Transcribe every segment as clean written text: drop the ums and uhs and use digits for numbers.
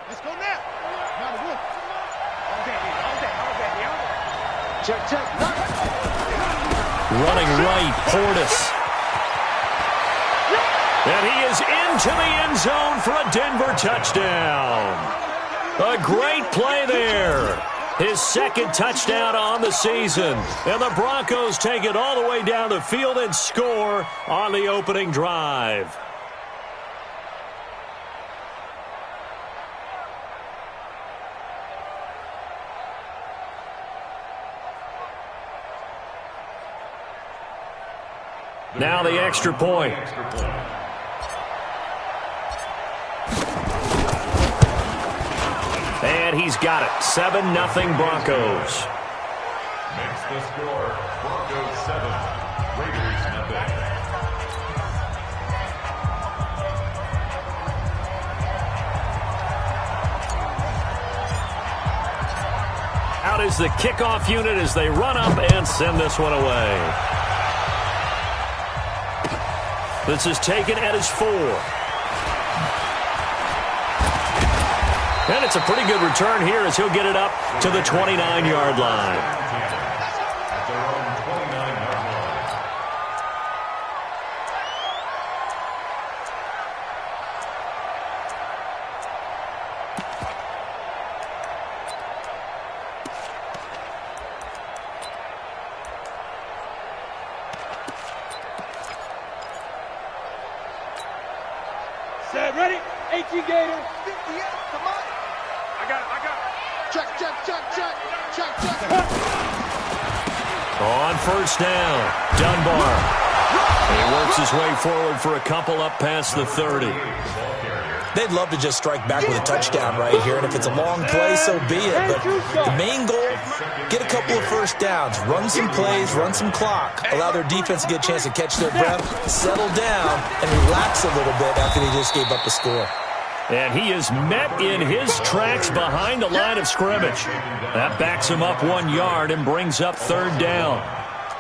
Let's go now. Now the wolf. Check. Running right, Portis. And he is into the end zone for a Denver touchdown. A great play there. His second touchdown on the season. And the Broncos take it all the way down the field and score on the opening drive. Now the extra point. And he's got it. 7-0 Broncos. Makes the score. Broncos 7, Raiders 0. Out is the kickoff unit as they run up and send this one away. This is taken at his 4. And it's a pretty good return here as he'll get it up to the 29-yard line. At their own 29-yard line. Set, ready? 18 Gator. 58, come on. I got it. Check. On first down, Dunbar. He works his way forward for a couple up past the 30. They'd love to just strike back with a touchdown right here, and if it's a long play, so be it. But the main goal, get a couple of first downs, run some plays, run some clock, allow their defense to get a chance to catch their breath, settle down, and relax a little bit after they just gave up a score. And he is met in his tracks behind the line of scrimmage. That backs him up 1 yard and brings up third down.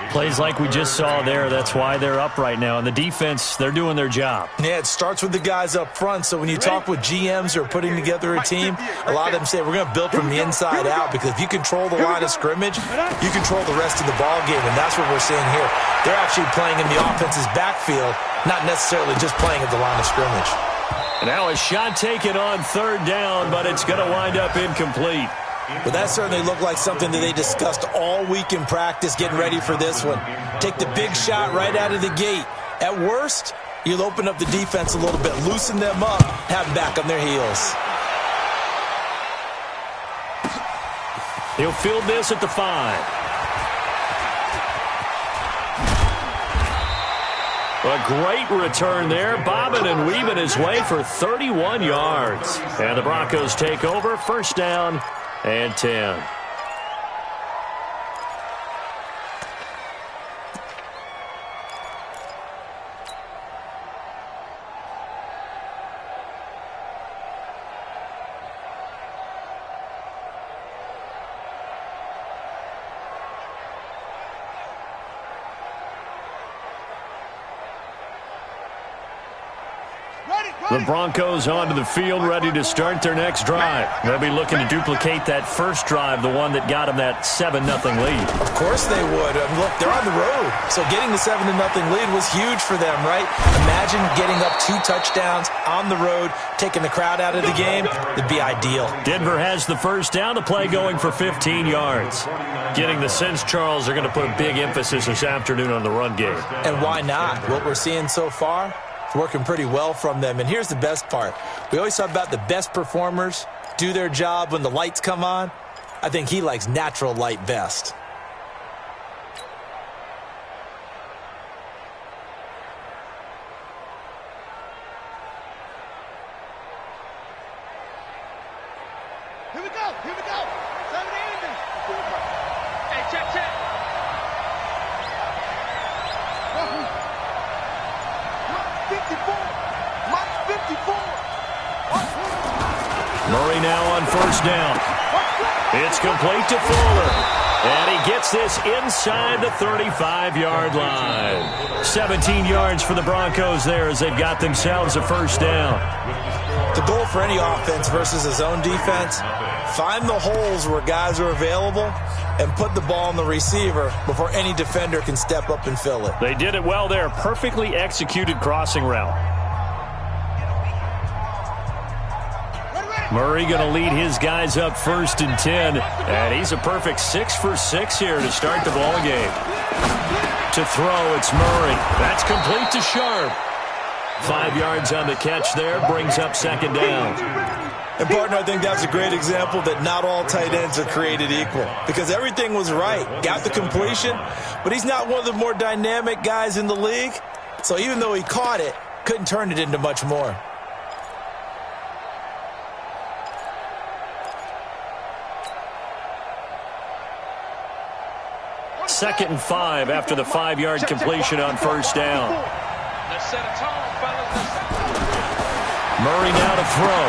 Plays like we just saw there, that's why they're up right now. And the defense, they're doing their job. Yeah, it starts with the guys up front. So when you talk with GMs who are putting together a team, a lot of them say we're going to build from the inside out, because if you control the line of scrimmage, you control the rest of the ball game, and that's what we're seeing here. They're actually playing in the offense's backfield, not necessarily just playing at the line of scrimmage. Now a shot taken on third down, but it's going to wind up incomplete. But that certainly looked like something that they discussed all week in practice, getting ready for this one. Take the big shot right out of the gate. At worst, you'll open up the defense a little bit, loosen them up, have them back on their heels. He'll field this at the 5. A great return there, bobbing and weaving his way for 31 yards. And the Broncos take over, first down and 10. The Broncos onto the field, ready to start their next drive. They'll be looking to duplicate that first drive, the one that got them that 7-0 lead. Of course they would. Look, they're on the road, so getting the 7-0 lead was huge for them, right? Imagine getting up 2 touchdowns on the road, taking the crowd out of the game. It'd be ideal. Denver has the first down, the play going for 15 yards. Getting the sense, Charles, they're going to put a big emphasis this afternoon on the run game. And why not? What we're seeing so far, it's working pretty well from them. And here's the best part. We always talk about the best performers do their job when the lights come on. I think he likes natural light best. Here we go. Hey, check. Murray now on first down. It's complete to Fuller. And he gets this inside the 35-yard line. 17 yards for the Broncos there as they've got themselves a first down. The goal for any offense versus his own defense, find the holes where guys are available and put the ball on the receiver before any defender can step up and fill it. They did it well there. Perfectly executed crossing route. Murray going to lead his guys up 1st and 10. And he's a perfect 6 for 6 here to start the ball game. To throw, it's Murray. That's complete to Sharp. 5 yards on the catch there, brings up 2nd down. And, partner, I think that's a great example that not all tight ends are created equal because everything was right. Got the completion, but he's not one of the more dynamic guys in the league. So even though he caught it, couldn't turn it into much more. Second and 5 after the 5-yard completion on 1st down. Murray now to throw.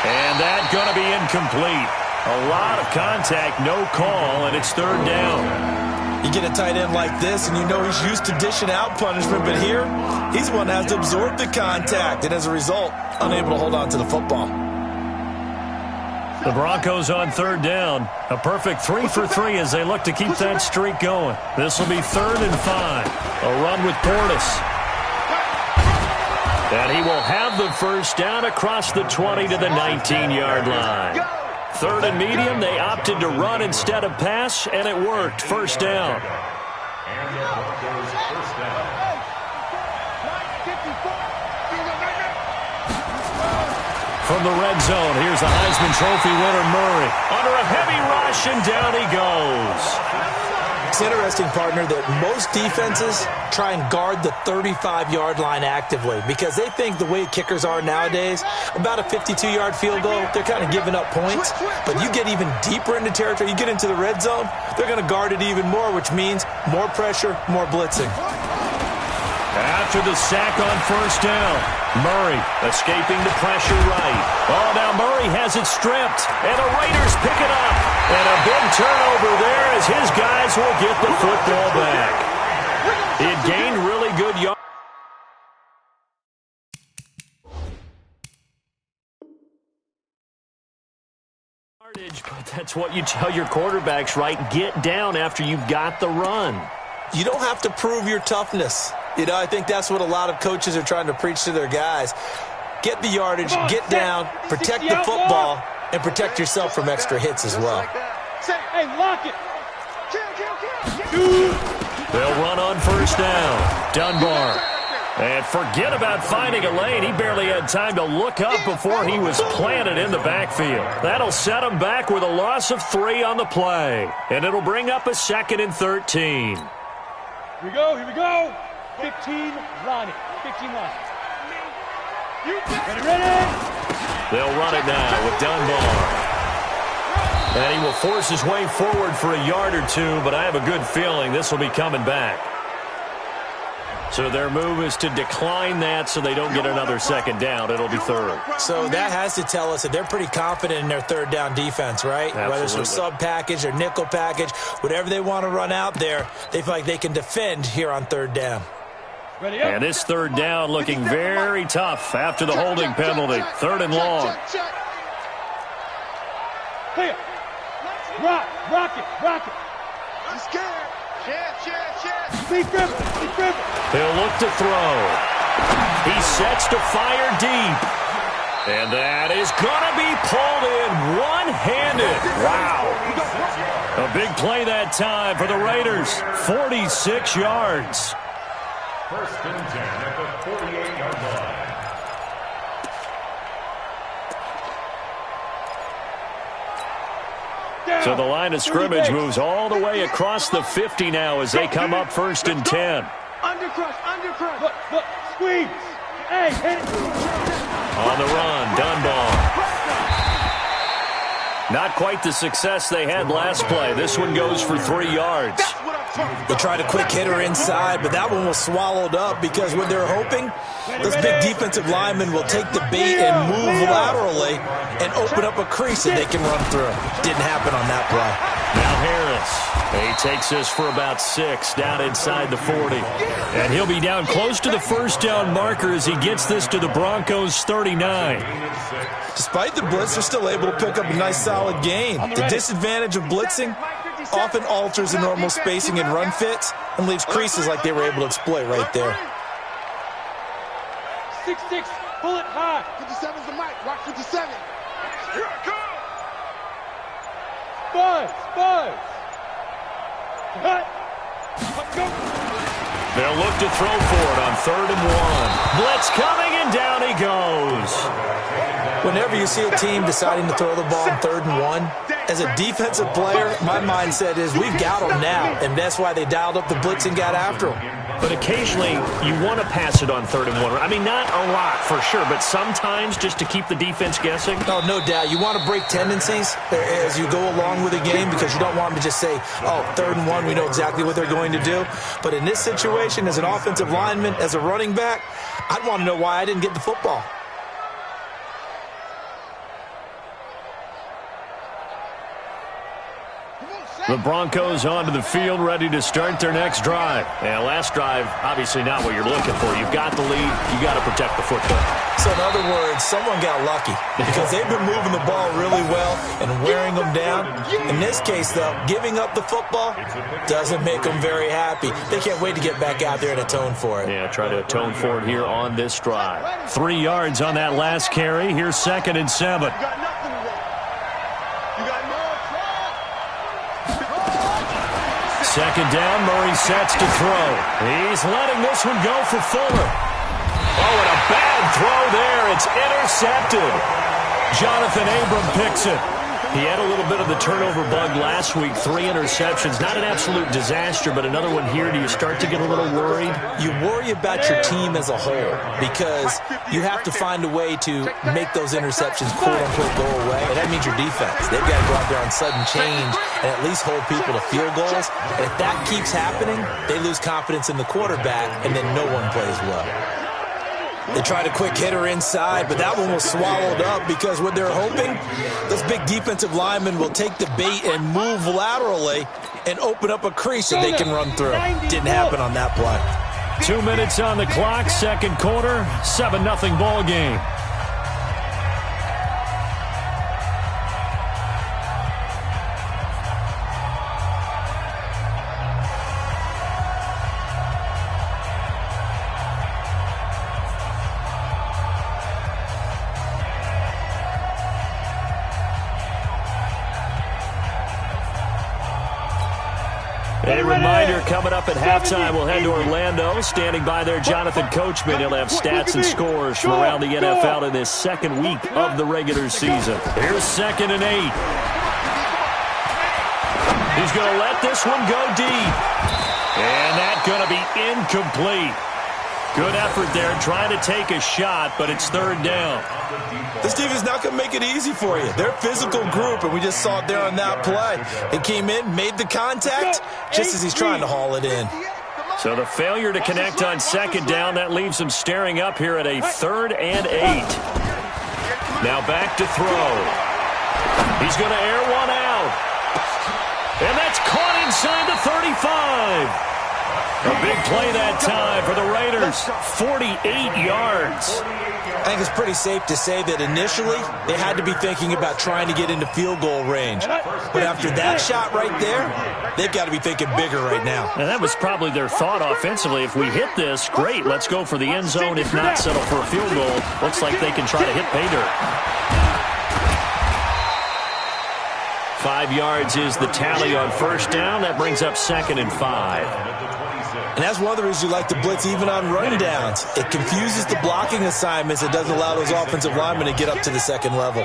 And that's going to be incomplete. A lot of contact, no call, and it's 3rd down. You get a tight end like this, and you know he's used to dishing out punishment, but here, he's one that has to absorb the contact, and as a result, unable to hold on to the football. The Broncos on 3rd down. A perfect 3 for 3 as they look to keep that streak going. This will be 3rd and 5. A run with Portis. And he will have the 1st down across the 20 to the 19-yard line. 3rd and medium, they opted to run instead of pass, and it worked. 1st down. From the red zone, here's the Heisman Trophy winner, Murray. Under a heavy rush, and down he goes. It's interesting, partner, that most defenses try and guard the 35-yard line actively because they think the way kickers are nowadays, about a 52-yard field goal, they're kind of giving up points. But you get even deeper into territory, you get into the red zone, they're going to guard it even more, which means more pressure, more blitzing. After the sack on 1st down, Murray escaping the pressure right. Oh, now Murray has it stripped, and the Raiders pick it up. And a big turnover there as his guys will get the football back. It gained really good yards. But that's what you tell your quarterbacks, right? Get down after you've got the run. You don't have to prove your toughness. You know, I think that's what a lot of coaches are trying to preach to their guys. Get the yardage, get down, protect the football, and protect yourself from extra hits as well. Hey, lock it. They'll run on 1st down. Dunbar. And forget about finding a lane. He barely had time to look up before he was planted in the backfield. That'll set him back with a loss of 3 on the play. And it'll bring up a 2nd and 13. Here we go. 15, Ronnie. 15 line. Ready? They'll run it now with Dunbar. And he will force his way forward for a yard or 2, but I have a good feeling this will be coming back. So their move is to decline that so they don't get another 2nd down. It'll be 3rd. So that has to tell us that they're pretty confident in their 3rd down defense, right? Absolutely. Whether it's a sub package or nickel package, whatever they want to run out there, they feel like they can defend here on 3rd down. And this 3rd down looking very tough after the holding penalty. 3rd and long. Clear. Rock it. I'm scared. He'll look to throw. He sets to fire deep. And that is going to be pulled in one-handed. Wow. A big play that time for the Raiders. 46 yards. 1st and 10 at the 48-yard line. So the line of scrimmage moves all the way across the 50 now as they come up 1st and 10. Undercrush. Look, squeeze. Hey, hit it. On the run, Dunbar. Not quite the success they had last play. This one goes for 3 yards. They tried a quick hitter inside, but that one was swallowed up because what they're hoping, those big defensive linemen will take the bait and move laterally and open up a crease that they can run through. Didn't happen on that play. Now Harris. He takes this for about 6 down inside the 40. And he'll be down close to the first down marker as he gets this to the Broncos' 39. Despite the blitz, they're still able to pick up a nice solid gain. The disadvantage of blitzing often alters the normal spacing and run fits and leaves creases like they were able to exploit right there. 6-6, pull it high. 57's the mic, rock 57. Here I come. Buzz. Cut. Go. They'll look to throw for it on 3rd and 1. Blitz coming, and down he goes. Whenever you see a team deciding to throw the ball on 3rd and 1, as a defensive player, my mindset is we've got them now, and that's why they dialed up the blitz and got after them. But occasionally, you want to pass it on 3rd and 1. I mean, not a lot for sure, but sometimes just to keep the defense guessing. Oh, no doubt. You want to break tendencies as you go along with a game because you don't want them to just say, oh, 3rd and 1, we know exactly what they're going to do. But in this situation, as an offensive lineman, as a running back, I'd want to know why I didn't get the football. The Broncos onto the field, ready to start their next drive. And last drive, obviously not what you're looking for. You've got the lead. You got to protect the football. So in other words, someone got lucky because they've been moving the ball really well and wearing them down. In this case, though, giving up the football doesn't make them very happy. They can't wait to get back out there and atone for it. Yeah, try to atone for it here on this drive. 3 yards on that last carry. Here's 2nd and 7. Second down, Murray sets to throw. He's letting this one go for Fuller. Oh, and a bad throw there. It's intercepted. Jonathan Abram picks it. He had a little bit of the turnover bug last week. 3 interceptions. Not an absolute disaster, but another one here. Do you start to get a little worried? You worry about your team as a whole because you have to find a way to make those interceptions quote-unquote go away, and that means your defense. They've got to go out there on sudden change and at least hold people to field goals. And if that keeps happening, they lose confidence in the quarterback, and then no one plays well. They tried a quick hitter inside, but that one was swallowed up because what they're hoping, those big defensive linemen will take the bait and move laterally and open up a crease that they can run through. Didn't happen on that play. 2 minutes on the clock, second quarter, 7-0 ball game. A reminder, coming up at halftime, we'll head to Orlando. Standing by there, Jonathan Coachman. He'll have stats and scores from around the NFL in this second week of the regular season. Here's 2nd and 8. He's going to let this one go deep. And that's going to be incomplete. Good effort there, trying to take a shot, but it's 3rd down. This team is not going to make it easy for you. They're a physical group, and we just saw it there on that play. They came in, made the contact, just as he's trying to haul it in. So the failure to connect on 2nd down, that leaves him staring up here at a 3rd and 8. Now back to throw. He's going to air one out. And that's caught inside the 35. A big play that time for the Raiders. 48 yards. I think it's pretty safe to say that initially they had to be thinking about trying to get into field goal range. But after that shot right there, they've got to be thinking bigger right now. And that was probably their thought offensively. If we hit this, great, let's go for the end zone. If not, settle for a field goal. Looks like they can try to hit pay dirt. 5 yards is the tally on 1st down. That brings up 2nd and 5. And that's one of the reasons you like to blitz even on run downs. It confuses the blocking assignments. It doesn't allow those offensive linemen to get up to the second level.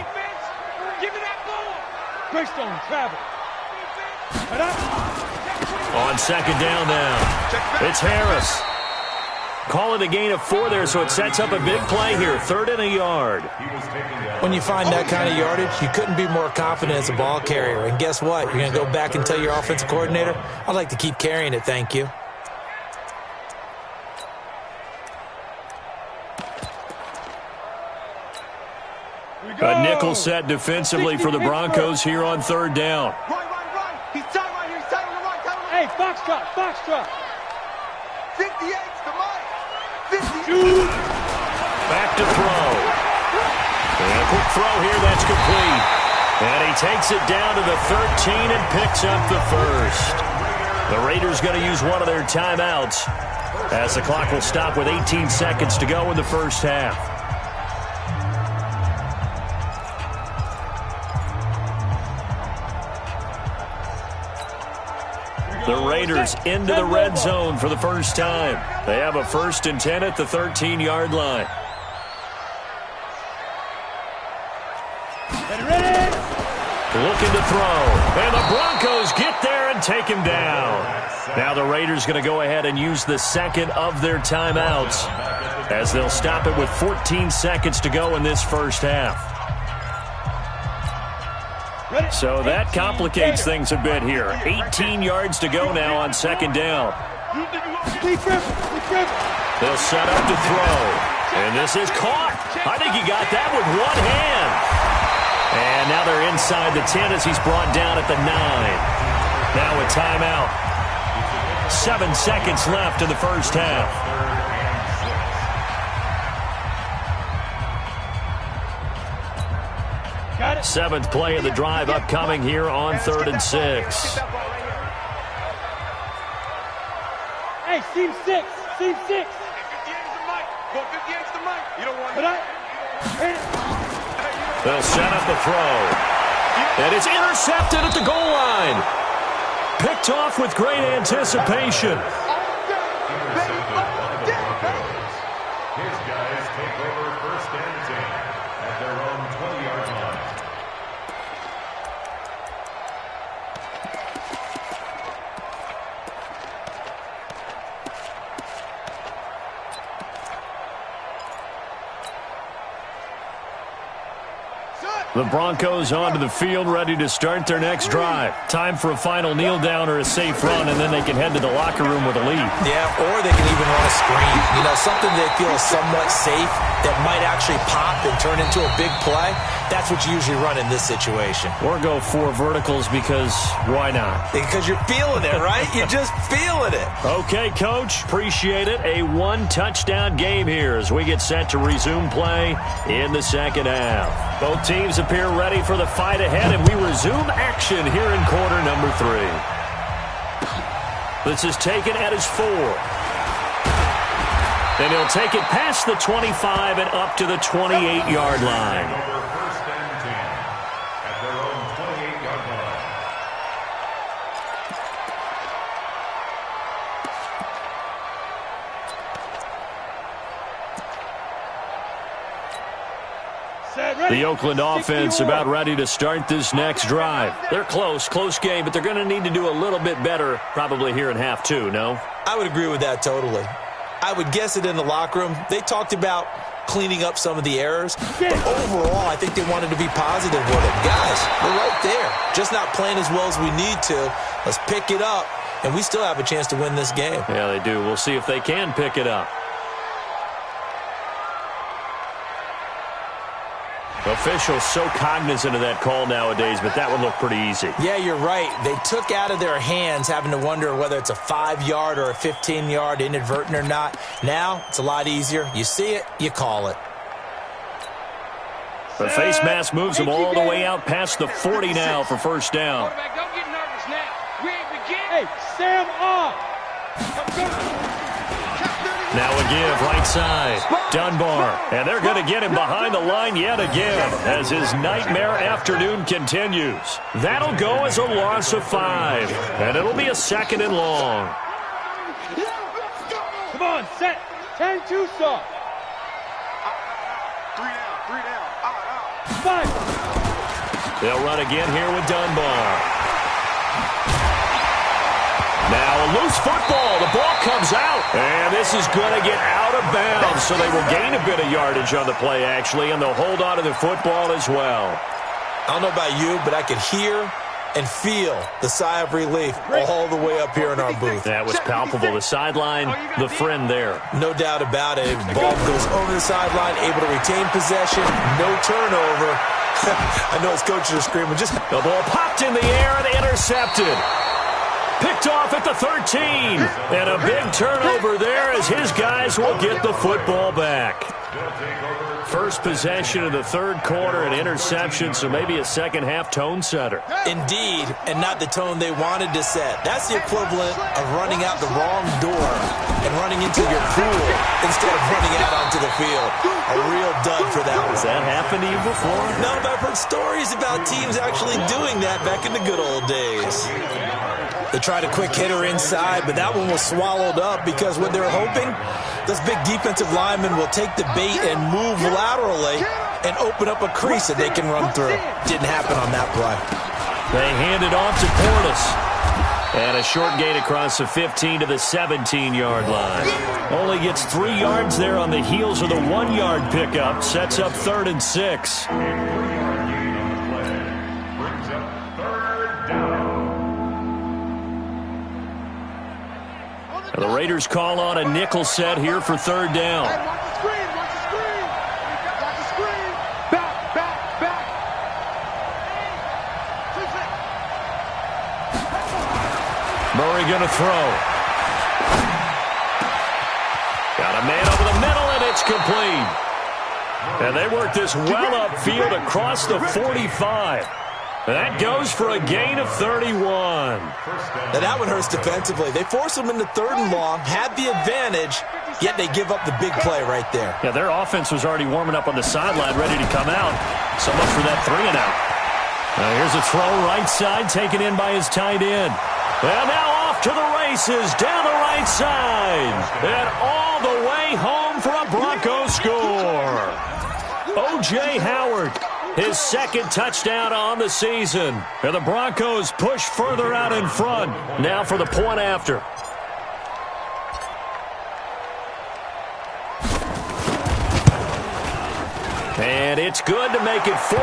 On 2nd down now, it's Harris. Call it a gain of 4 there, so it sets up a big play here. 3rd and a yard. When you find that kind of yardage, you couldn't be more confident as a ball carrier. And guess what? You're going to go back and tell your offensive coordinator, I'd like to keep carrying it, thank you. A nickel set defensively for the Broncos here on third down. Right. He's tight right here. He's tight on the right. Hey, foxtrot. 58's the mic. 58. Back to throw. And a quick throw here, that's complete. And he takes it down to the 13 and picks up the first. The Raiders going to use one of their timeouts as the clock will stop with 18 seconds to go in the first half. The Raiders into the red zone for the first time. They have a 1st and 10 at the 13-yard line. Looking to throw. And the Broncos get there and take him down. Now the Raiders going to go ahead and use the second of their timeouts as they'll stop it with 14 seconds to go in this first half. So that complicates things a bit here. 18 yards to go now on second down. They'll set up to throw. And this is caught. I think he got that with one hand. And now they're inside the 10 as he's brought down at the 9. Now a timeout. 7 seconds left in the first half. Seventh play of the drive upcoming here on 3rd and 6. Hey, seam 6. 58's the mic. 58's the mic. You don't want it. They'll set up the throw. And it's intercepted at the goal line. Picked off with great anticipation. His guys take over 1st and 10 at their own 20-yard line. The Broncos onto the field, ready to start their next drive. Time for a final kneel down or a safe run, and then they can head to the locker room with a lead. Yeah, or they can even run a screen. You know, something they feel is somewhat safe that might actually pop and turn into a big play. That's what you usually run in this situation. Or go 4 verticals because why not? Because you're feeling it, right? You're just feeling it. Okay, Coach. Appreciate it. A 1-touchdown game here as we get set to resume play in the second half. Both teams appear ready for the fight ahead, and we resume action here in quarter number 3. This is taken at his 4. Then he'll take it past the 25 and up to the 28-yard line. The Oakland offense about ready to start this next drive. They're close game, but they're going to need to do a little bit better probably here in half 2, no? I would agree with that totally. I would guess it in the locker room. They talked about cleaning up some of the errors, but overall, I think they wanted to be positive with it. Guys, we're right there. Just not playing as well as we need to. Let's pick it up, and we still have a chance to win this game. Yeah, they do. We'll see if they can pick it up. Officials so cognizant of that call nowadays, but that would look pretty easy. Yeah, you're right. They took out of their hands having to wonder whether it's a 5-yard or a 15-yard, inadvertent or not. Now, it's a lot easier. You see it, you call it. The face mask moves them all the way out past the 40 now for first down. Quarterback, don't get nervous now. We ain't beginning. Hey, Sam off. Now a give, right side. Dunbar. And they're going to get him behind the line yet again as his nightmare afternoon continues. That'll go as a loss of 5. And it'll be a 2nd and long. Come on, set. 10-2 soft. 3 down. 5. They'll run again here with Dunbar. Now a loose football. The ball comes out. And this is going to get out of bounds. So they will gain a bit of yardage on the play, actually, and they'll hold on to the football as well. I don't know about you, but I could hear and feel the sigh of relief all the way up here in our booth. That was palpable. The sideline, the friend there. No doubt about it. Ball goes over the sideline, able to retain possession, no turnover. I know his coaches are screaming. Just the ball popped in the air and intercepted. Picked off at the 13. And a big turnover there as his guys will get the football back. First possession of the third quarter, an interception, so maybe a second-half tone setter. Indeed, and not the tone they wanted to set. That's the equivalent of running out the wrong door and running into your pool instead of running out onto the field. A real dud for that one. Has that happened to you before? No, but I've heard stories about teams actually doing that back in the good old days. They tried a quick hitter inside, but that one was swallowed up because what they're hoping, those big defensive linemen will take the bait and move laterally and open up a crease that they can run through. Didn't happen on that play. They hand it off to Portis. And a short gain across the 15 to the 17-yard line. Only gets 3 yards there on the heels of the 1-yard pickup. Sets up 3rd and 6. The Raiders call on a nickel set here for 3rd down. Hey, watch the screen, watch the screen. Watch the screen. Back. Murray going to throw. Got a man over the middle, and it's complete. And they work this well upfield across the 45. That goes for a gain of 31. Now that one hurts defensively. They force them into 3rd and long, had the advantage, yet they give up the big play right there. Yeah, their offense was already warming up on the sideline, ready to come out. So much for that 3 and out. Now here's a throw right side, taken in by his tight end. And now off to the races, down the right side. And all the way home for a Broncos score. O.J. Howard. His 2nd touchdown on the season. And the Broncos push further out in front. Now for the point after. And it's good to make it 14-0.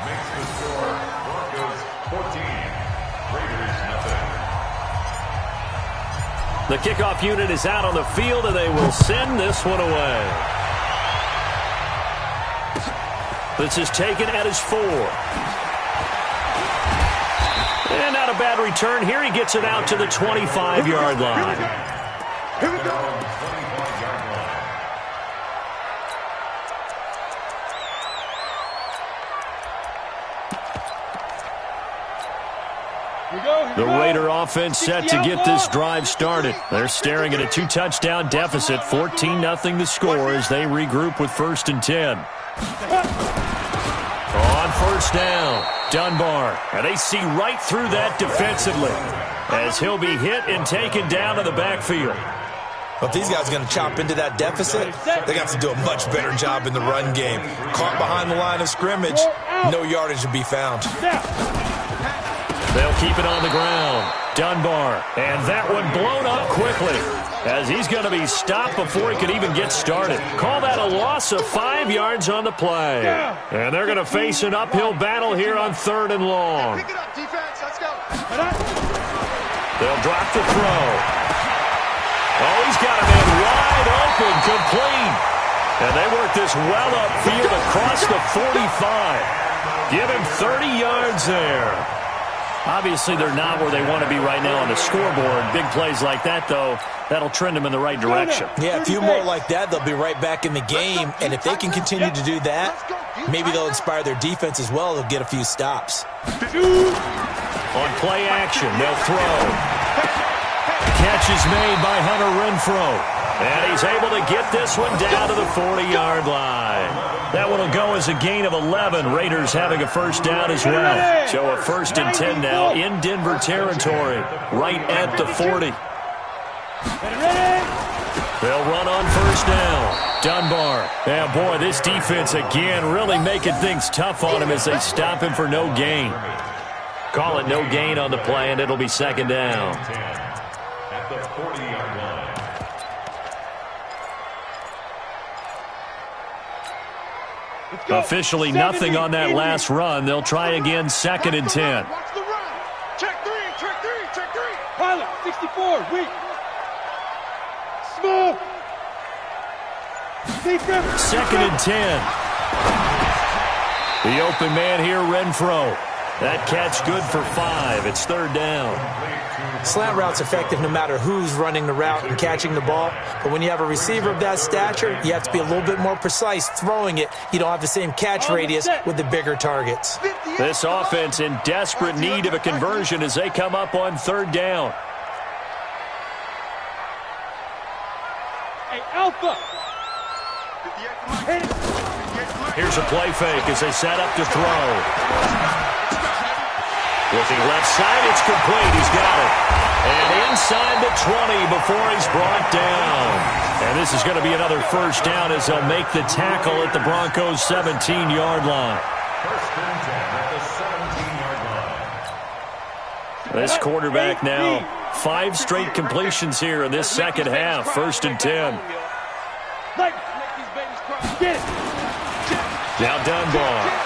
Makes the score Broncos 14, Raiders nothing. The kickoff unit is out on the field, and they will send this one away. This is taken at his 4. And not a bad return here. He gets it out to the 25-yard line. Here we go. 25-yard line. The Raider offense set to get this drive started. They're staring at a 2-touchdown deficit, 14-0 the score as they regroup with 1st and 10. On 1st down, Dunbar. And they see right through that defensively as he'll be hit and taken down to the backfield. But if these guys are going to chop into that deficit, they got to do a much better job in the run game. Caught behind the line of scrimmage, no yardage to be found. They'll keep it on the ground. Dunbar. And that one blown up quickly as he's going to be stopped before he could even get started. Call that a loss of 5 yards on the play. And they're going to face an uphill battle here on 3rd and long. Pick it up, defense. Let's go. They'll drop the throw. Oh, he's got a man wide open, complete. And they work this well upfield across the 45. Give him 30 yards there. Obviously, they're not where they want to be right now on the scoreboard. Big plays like that, though, that'll trend them in the right direction. Yeah, a few more like that, they'll be right back in the game. And if they can continue to do that, maybe they'll inspire their defense as well. They'll get a few stops. On play action, they'll throw. Catch is made by Hunter Renfrow. And he's able to get this one down to the 40-yard line. That one will go as a gain of 11. Raiders having a 1st down as well. So a 1st and 10 now in Denver territory, right at the 40. They'll run on 1st down. Dunbar. Yeah, boy, this defense again really making things tough on him as they stop him for no gain. Call it no gain on the play, and it'll be 2nd down. At the 40-yard line. Officially nothing on that last run. They'll try again, 2nd and 10. Watch the run. Check three, check three, check three. Pilot, 64, weak. Small. 2nd and 10. The open man here, Renfro. That catch good for 5. It's 3rd down. Slant route's effective no matter who's running the route and catching the ball. But when you have a receiver of that stature, you have to be a little bit more precise throwing it. You don't have the same catch radius with the bigger targets. This offense in desperate need of a conversion as they come up on 3rd down. Hey, Alpha. Here's a play fake as they set up to throw. Looking left side, it's complete. He's got it. And inside the 20 before he's brought down. And this is going to be another 1st down as they'll make the tackle at the Broncos' 17-yard line. 1st and 10 at the 17-yard line. This quarterback now, 5 straight completions here in this second half. 1st and 10. Now Dunbar.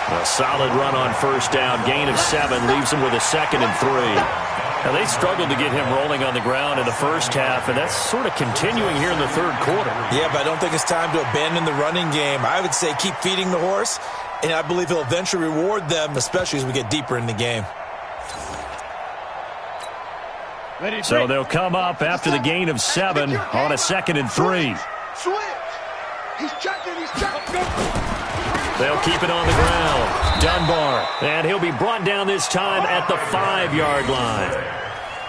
A solid run on 1st down. Gain of 7 leaves him with a 2nd and 3. Now they struggled to get him rolling on the ground in the 1st half, and that's sort of continuing here in the 3rd quarter. Yeah, but I don't think it's time to abandon the running game. I would say keep feeding the horse, and I believe he'll eventually reward them, especially as we get deeper in the game. So they'll come up after the gain of 7 on a 2nd and 3. Switch. He's checking, he's checking. They'll keep it on the ground. Dunbar. And he'll be brought down this time at the 5-yard line.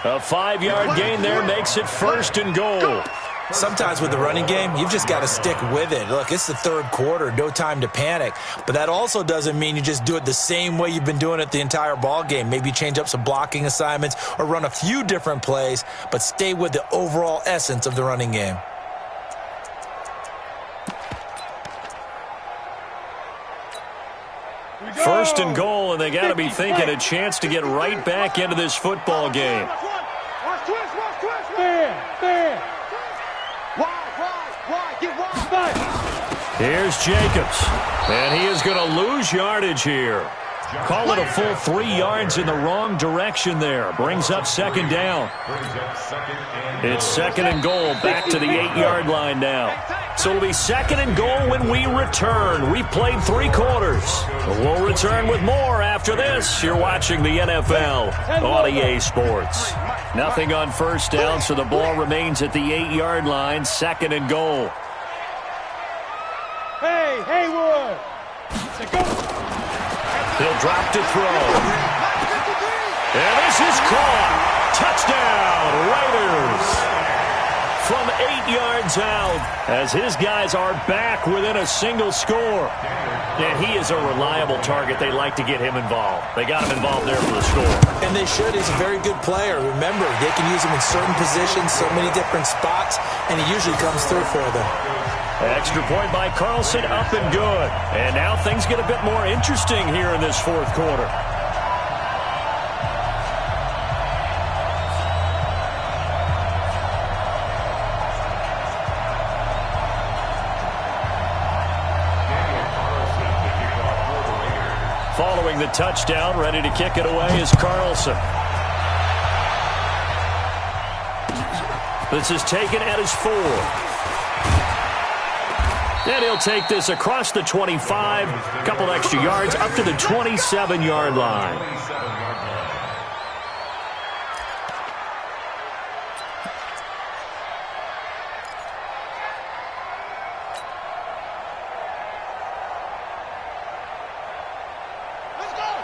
A 5-yard gain there makes it 1st and goal. Sometimes with the running game, you've just got to stick with it. Look, it's the 3rd quarter, no time to panic. But that also doesn't mean you just do it the same way you've been doing it the entire ball game. Maybe change up some blocking assignments or run a few different plays, but stay with the overall essence of the running game. First and goal, and they got to be thinking a chance to get right back into this football game. Watch twist, fair. Wide, get wide. Here's Jacobs, and he is going to lose yardage here. Call it a full 3 yards in the wrong direction there. Brings up 2nd down. It's 2nd and goal, back to the 8-yard line now. So it'll be 2nd and goal when we return. We played 3 quarters. We'll return with more after this. You're watching the NFL on EA Sports. Nothing on 1st down, so the ball remains at the 8-yard line, 2nd and goal. Hey, Haywood. He'll drop to throw. And this is caught. Touchdown, Raiders. From 8 yards out, as his guys are back within a single score. And he is a reliable target. They like to get him involved. They got him involved there for the score. And they should. He's a very good player. Remember, they can use him in certain positions, so many different spots, and he usually comes through for them. Extra point by Carlson, up and good. And now things get a bit more interesting here in this 4th quarter. Following the touchdown, ready to kick it away is Carlson. This is taken at his 4. And he'll take this across the 25, a couple extra yards, up to the 27-yard line.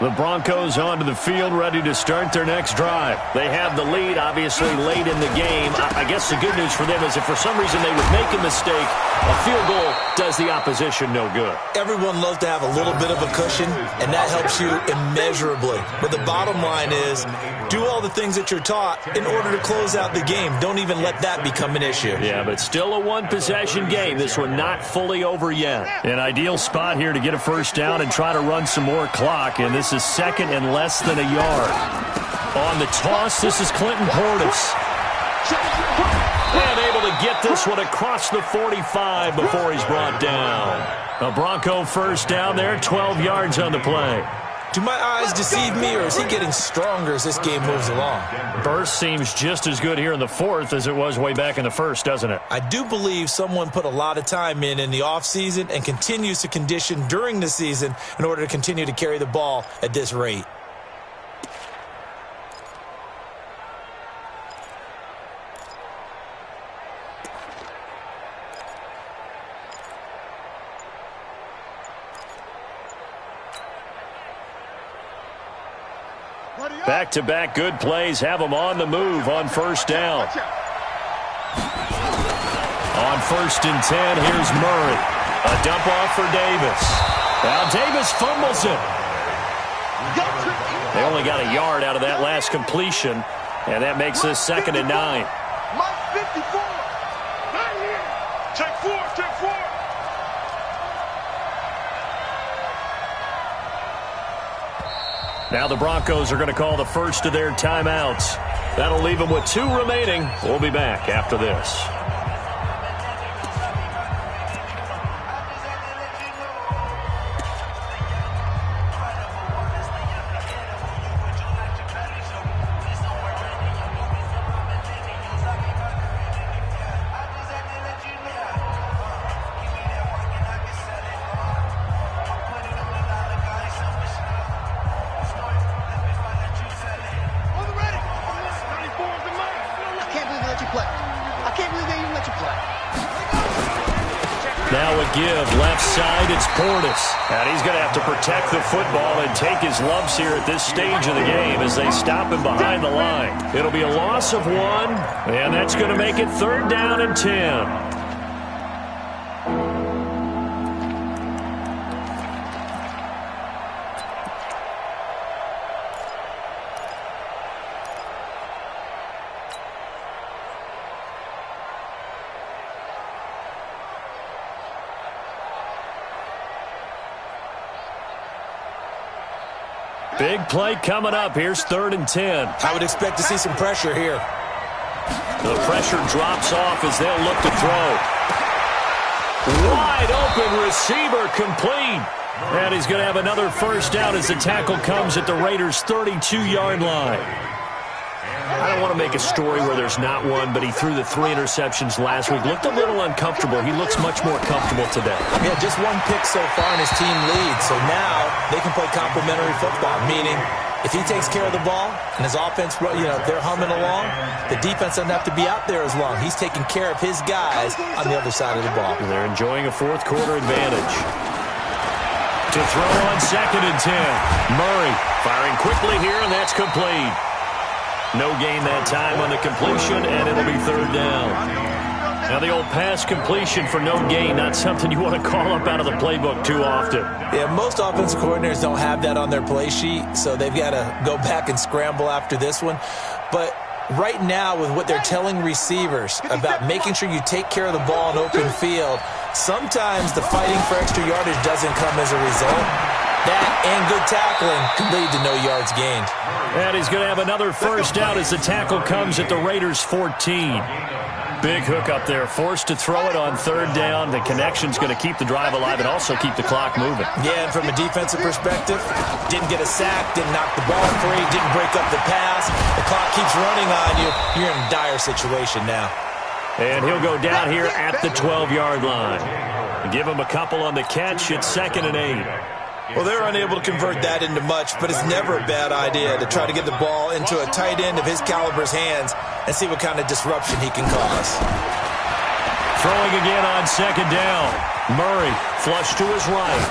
The Broncos onto the field, ready to start their next drive. They have the lead, obviously, late in the game. I guess the good news for them is if for some reason they would make a mistake, a field goal does the opposition no good. Everyone loves to have a little bit of a cushion, and that helps you immeasurably. But the bottom line is, do all the things that you're taught in order to close out the game. Don't even let that become an issue. Yeah, but still a one-possession game. This one not fully over yet. An ideal spot here to get a 1st down and try to run some more clock, and this is 2nd and less than a yard. On the toss, this is Clinton Portis. And able to get this one across the 45 before he's brought down. A Bronco first down there, 12 yards on the play. Do my eyes deceive me, or is he getting stronger as this game moves along? Burst seems just as good here in the fourth as it was way back in the first, doesn't it? I do believe someone put a lot of time in the offseason and continues to condition during the season in order to continue to carry the ball at this rate. Back-to-back good plays have them on the move on first down. On 1st and 10, here's Murray. A dump off for Davis. Now Davis fumbles it. They only got a yard out of that last completion, and that makes this 2nd and 9. Mike 54. Right here. Check 4, check 4. Now the Broncos are going to call the first of their timeouts. That'll leave them with 2 remaining. We'll be back after this. Now a give, left side, it's Portis. And he's going to have to protect the football and take his lumps here at this stage of the game as they stop him behind the line. It'll be a loss of 1, and that's going to make it 3rd down and 10. Big play coming up. Here's 3rd and 10. I would expect to see some pressure here. The pressure drops off as they'll look to throw. Wide open receiver complete. And he's going to have another first down as the tackle comes at the Raiders' 32-yard line. I don't want to make a story where there's not one, but he threw the 3 interceptions last week. Looked a little uncomfortable. He looks much more comfortable today. Yeah, just 1 pick so far and his team leads. So now they can play complementary football, meaning if he takes care of the ball and his offense, they're humming along, the defense doesn't have to be out there as long. He's taking care of his guys on the other side of the ball. They're enjoying a 4th quarter advantage. To throw on 2nd and 10. Murray firing quickly here, and that's complete. No gain that time on the completion, and it'll be 3rd down. Now the old pass completion for no gain, not something you want to call up out of the playbook too often. Yeah, most offensive coordinators don't have that on their play sheet, so they've got to go back and scramble after this one. But right now, with what they're telling receivers about making sure you take care of the ball in open field, sometimes the fighting for extra yardage doesn't come as a result. That and good tackling can lead to no yards gained. And he's going to have another first down as the tackle comes at the Raiders' 14. Big hook up there, forced to throw it on 3rd down. The connection's going to keep the drive alive and also keep the clock moving. Yeah, and from a defensive perspective, didn't get a sack, didn't knock the ball free, didn't break up the pass. The clock keeps running on you. You're in a dire situation now. And he'll go down here at the 12-yard line. Give him a couple on the catch. It's 2nd and 8. Well, they're unable to convert that into much, but it's never a bad idea to try to get the ball into a tight end of his caliber's hands and see what kind of disruption he can cause. Throwing again on 2nd down. Murray flush to his right.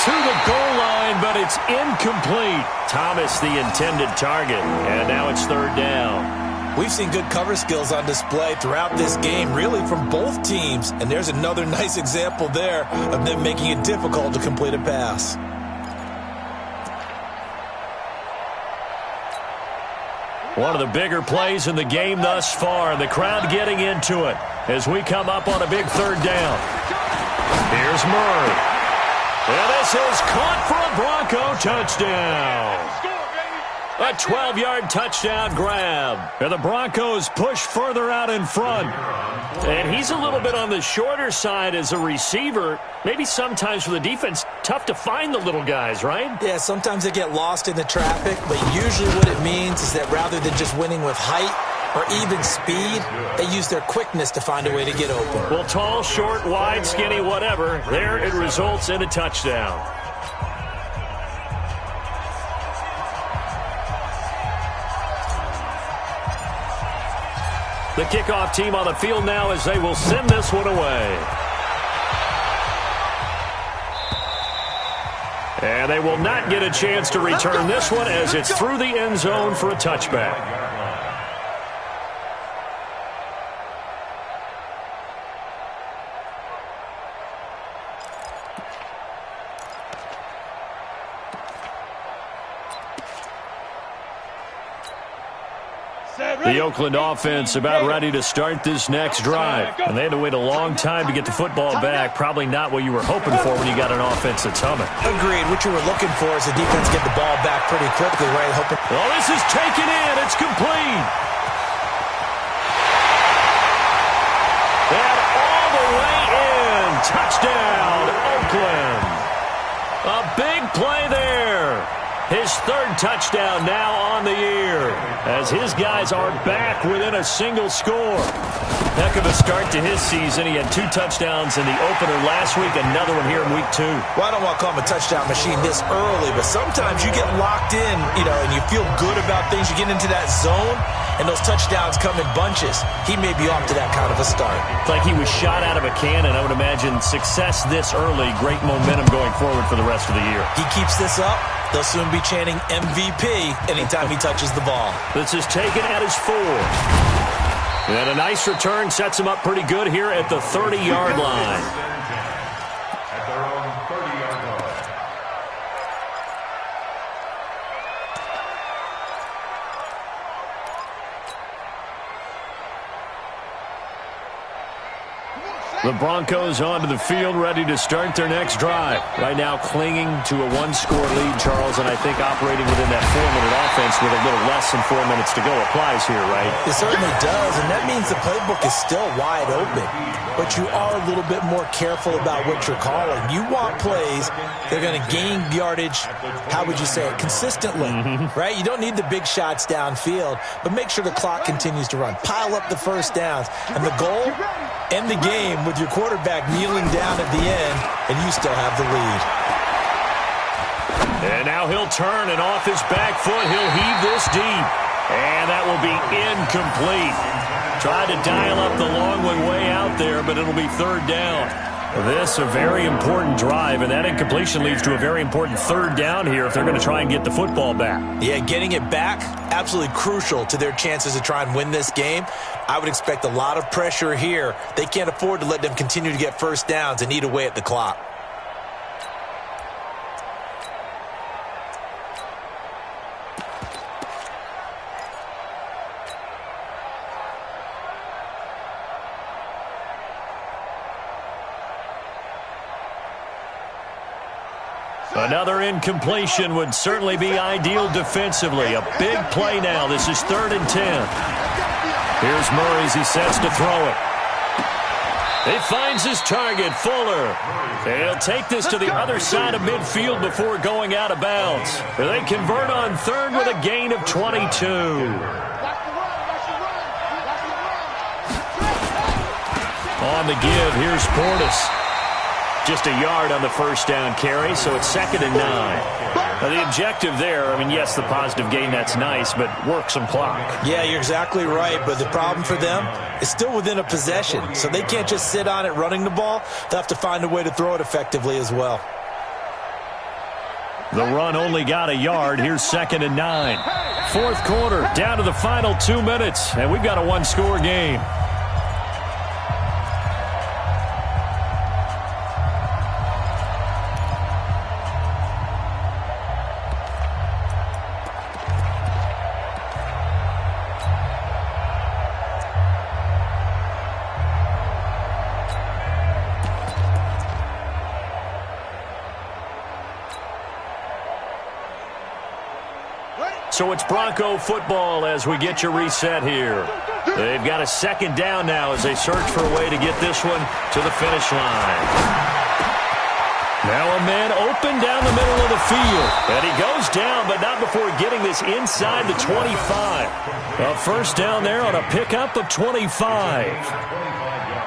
To the goal line, but it's incomplete. Thomas the intended target, and now it's 3rd down. We've seen good cover skills on display throughout this game, really from both teams. And there's another nice example there of them making it difficult to complete a pass. One of the bigger plays in the game thus far, and the crowd getting into it as we come up on a big 3rd down. Here's Murray. And this is caught for a Bronco touchdown. A 12-yard touchdown grab. And the Broncos push further out in front. And he's a little bit on the shorter side as a receiver. Maybe sometimes for the defense, tough to find the little guys, right? Yeah, sometimes they get lost in the traffic, but usually what it means is that rather than just winning with height or even speed, they use their quickness to find a way to get open. Well, tall, short, wide, skinny, whatever, there it results in a touchdown. The kickoff team on the field now as they will send this one away. And they will not get a chance to return this one as it's through the end zone for a touchback. The Oakland offense about ready to start this next drive. And they had to wait a long time to get the football back. Probably not what you were hoping for when you got an offense that's humming. Agreed. What you were looking for is the defense get the ball back pretty quickly, right? Hoping. Well, this is taken in. It's complete. And all the way in. Touchdown, Oakland. A big play there. His third touchdown now on the year as his guys are back within a single score. Heck of a start to his season. He had 2 touchdowns in the opener last week, another one here in week 2. Well, I don't want to call him a touchdown machine this early, but sometimes you get locked in, and you feel good about things. You get into that zone, and those touchdowns come in bunches. He may be off to that kind of a start. It's like he was shot out of a cannon. I would imagine success this early, great momentum going forward for the rest of the year. He keeps this up, they'll soon be chanting MVP anytime he touches the ball. This is taken at his 4. And a nice return sets him up pretty good here at the 30-yard line. At their own 30-yard line. The Broncos onto the field, ready to start their next drive. Right now clinging to a 1-score lead, Charles, and I think operating within that 4-minute offense with a little less than 4 minutes to go applies here, right? It certainly does, and that means the playbook is still wide open. But you are a little bit more careful about what you're calling. You want plays that are going to gain yardage, how would you say it, consistently, right? You don't need the big shots downfield, but make sure the clock continues to run. Pile up the first downs, and the goal, end the game with your quarterback kneeling down at the end, and you still have the lead. And now he'll turn, and off his back foot, he'll heave this deep. And that will be incomplete. Tried to dial up the long one way out there, but it'll be third down. This a very important drive, and that incompletion leads to a very important third down here if they're going to try and get the football back. Yeah, getting it back, absolutely crucial to their chances to try and win this game. I would expect a lot of pressure here. They can't afford to let them continue to get first downs and eat away at the clock. Another incompletion would certainly be ideal defensively. A big play now. This is 3rd and 10. Here's Murray as he sets to throw it. He finds his target, Fuller. He'll take this to the other side of midfield before going out of bounds. They convert on 3rd with a gain of 22. On the give, here's Portis. Just a yard on the first down carry, so it's 2nd and 9. Now, the objective there, I mean, yes, the positive gain, that's nice, but work some clock. Yeah, you're exactly right, but the problem for them is still within a possession, so they can't just sit on it running the ball. They'll have to find a way to throw it effectively as well. The run only got a yard. Here's 2nd and 9. 4th quarter, down to the final 2 minutes, and we've got a 1-score game. So it's Bronco football as we get you reset here. They've got a second down now as they search for a way to get this one to the finish line. Now a man open down the middle of the field. And he goes down, but not before getting this inside the 25. A first down there on a pickup of 25.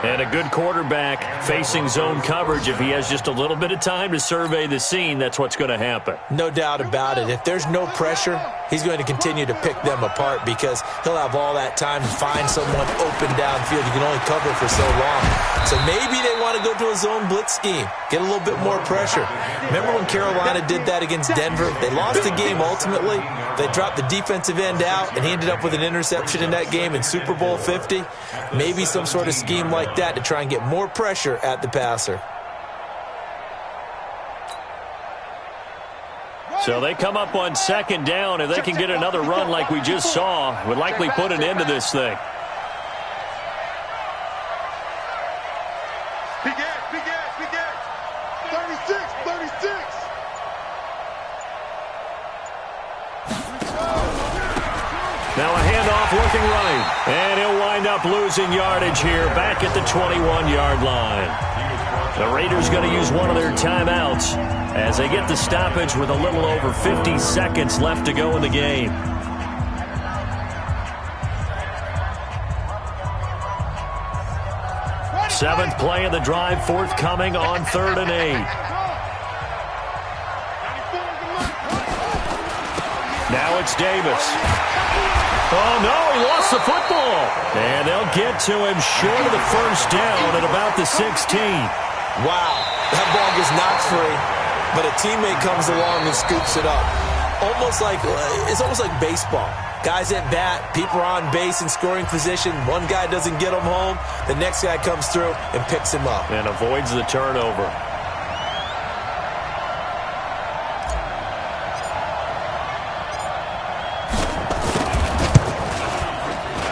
And a good quarterback facing zone coverage. If he has just a little bit of time to survey the scene, that's what's going to happen. No doubt about it. If there's no pressure, he's going to continue to pick them apart because he'll have all that time to find someone open downfield. You can only cover for so long. So maybe they want to go to a zone blitz scheme, get a little bit more pressure. Remember when Carolina did that against Denver? They lost the game ultimately. They dropped the defensive end out, and he ended up with an interception in that game in Super Bowl 50. Maybe some sort of scheme like that to try and get more pressure at the passer. So they come up on second down. If they can get another run like we just saw, would likely put an end to this thing. Big edge. 36. Now a handoff looking right. And he'll wind up losing yardage here back at the 21-yard line. The Raiders going to use one of their timeouts as they get the stoppage with a little over 50 seconds left to go in the game. Seventh play of the drive forthcoming on 3rd and 8. Now it's Davis. Oh, no, he lost the football. And they'll get to him short of the first down at about the 16. Wow, that ball gets knocked free, but a teammate comes along and scoops it up. It's almost like baseball. Guys at bat, people are on base in scoring position. One guy doesn't get him home. The next guy comes through and picks him up. And avoids the turnover.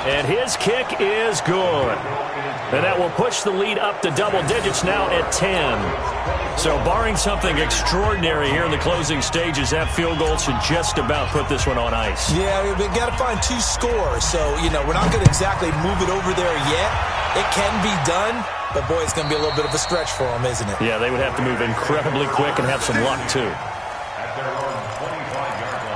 And his kick is good. And that will push the lead up to double digits now at 10. So barring something extraordinary here in the closing stages, that field goal should just about put this one on ice. Yeah, we've got to find 2 scores. So, we're not going to exactly move it over there yet. It can be done, but, boy, it's going to be a little bit of a stretch for them, isn't it? Yeah, they would have to move incredibly quick and have some luck, too. At their own 25-yard line.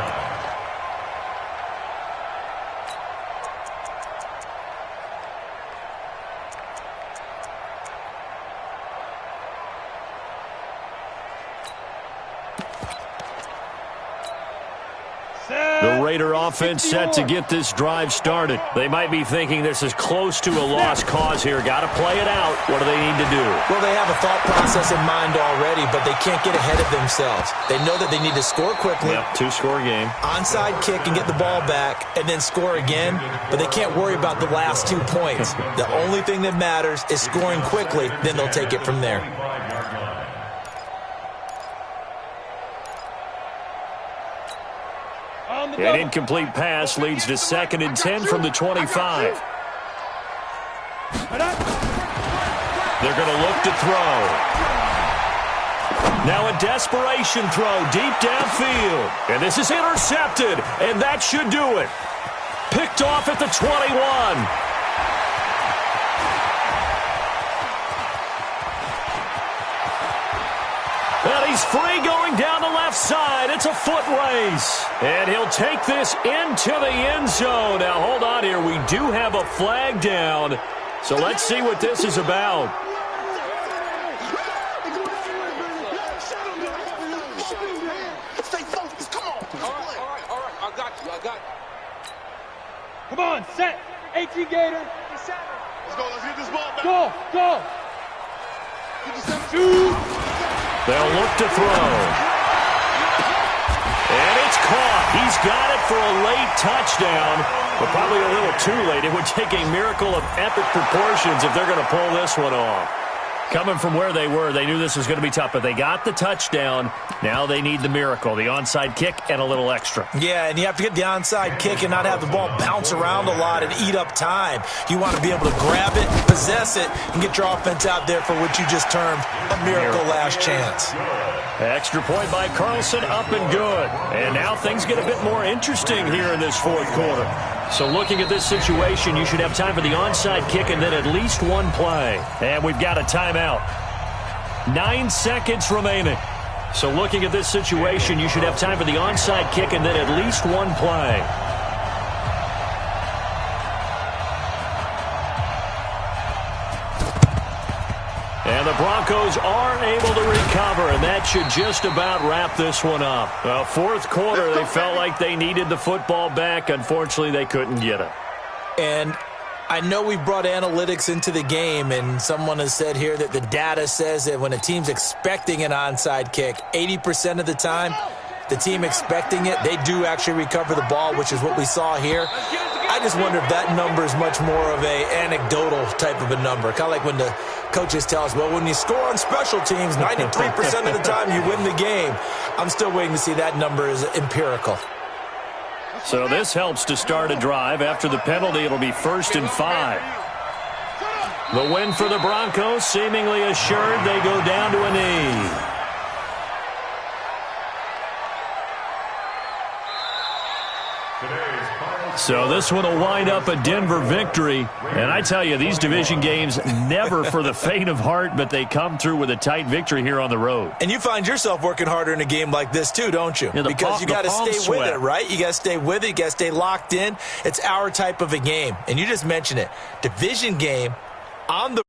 The Raider offense set to get this drive started. They might be thinking this is close to a lost cause here. Got to play it out. What do they need to do? Well, they have a thought process in mind already, but they can't get ahead of themselves. They know that they need to score quickly. Yep, 2-score game. Onside kick and get the ball back and then score again, but they can't worry about the last 2 points. The only thing that matters is scoring quickly, then they'll take it from there. An incomplete pass leads to 2nd and 10 from the 25. They're going to look to throw. Now a desperation throw deep downfield. And this is intercepted, and that should do it. Picked off at the 21. And he's free going down the left side. It's a foot race. And he'll take this into the end zone. Now, hold on here. We do have a flag down. So let's see what this is about. Stay focused. Come on. All right. I got you. Come on, set. 18 Gator. Let's go. Let's get this ball back. Go. Shoot. They'll look to throw. And it's caught. He's got it for a late touchdown, but probably a little too late. It would take a miracle of epic proportions if they're going to pull this one off. Coming from where they were, they knew this was going to be tough, but they got the touchdown. Now they need the miracle, the onside kick and a little extra. Yeah, and you have to get the onside kick and not have the ball bounce around a lot and eat up time. You want to be able to grab it, possess it, and get your offense out there for what you just termed a miracle last chance. Extra point by Carlson, up and good. And now things get a bit more interesting here in this fourth quarter. So looking at this situation, you should have time for the onside kick and then at least one play. And we've got a timeout. 9 seconds remaining. So looking at this situation, you should have time for the onside kick and then at least one play. And the Broncos are able to recover, and that should just about wrap this one up. Fourth quarter, they felt like they needed the football back. Unfortunately, they couldn't get it. And I know we've brought analytics into the game, and someone has said here that the data says that when a team's expecting an onside kick, 80% of the time, the team expecting it, they do actually recover the ball, which is what we saw here. I just wonder if that number is much more of a anecdotal type of a number. Kind of like when the coaches tell us, well, when you score on special teams, 93% of the time you win the game. I'm still waiting to see that number is empirical. So this helps to start a drive. After the penalty, it'll be 1st and 5. The win for the Broncos, seemingly assured. They go down to a knee. So this one will wind up a Denver victory. And I tell you, these division games never for the faint of heart, but they come through with a tight victory here on the road. And you find yourself working harder in a game like this too, don't you? Yeah, because you got to stay with it, right? You got to stay with it. You got to stay locked in. It's our type of a game. And you just mentioned it. Division game on the